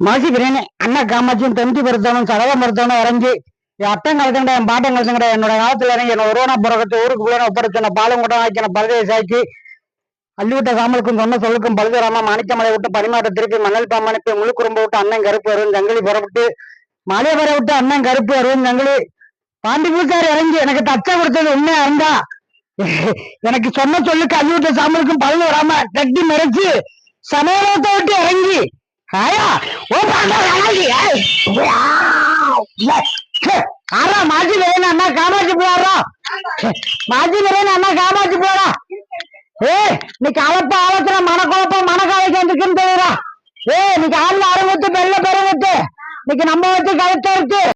மாசி பிரியாணி அண்ணா காமாட்சியும் தொந்தி மருத்துவனும் சடல மருத்துவனும் இறங்கி என் அட்டம் கலத்துங்கடா, என் பாட்டம் கலத்துங்கடா, என்னோட காலத்துல இறங்கி என்ன ஒருவனா புறக்கத்து ஊருக்கு பிள்ளை ஒப்படைச்சன பாலம் கூட்டம் ஆக்கின பரதேசாக்கி அள்ளிவிட்ட சாமலுக்கும் சொன்ன சொல்லுக்கும் பழுதுராமா மாணிக்கமலை விட்டு பரிமாற்ற திருப்பி மணல் பாமனுக்கு முழு குறும்ப விட்டு அண்ணன் கருப்பு வரும் ஜங்கலி புறப்பட்டு மலையை வர விட்டு அண்ணன் கருப்பு வரும் ஜங்கலி பாண்டி பூசாரி இறங்கி எனக்கு தச்சை கொடுத்தது உண்மையா இருந்தா எனக்கு சொன்ன சொல்லுக்கு அள்ளிவிட்ட சாமலுக்கும் பழுது வராம கட்டி மறைச்சு சமயத்தை விட்டு இறங்கி ஆயா ஆறா மாஜி வரேன் அண்ணா காமாட்சி போறா மாஜி வரேன் அண்ணா காமாட்சி போறா இன்னைக்கு அழப்ப ஆலோசனை மனக்குழப்பம் மனக்காலைக்கு வந்துருக்குன்னு தெரியுறா இன்னைக்கு ஆளுநர் அறுபத்து பெல்ல பெருமுத்து இன்னைக்கு நம்ம வச்சு கழுத்த இருக்கு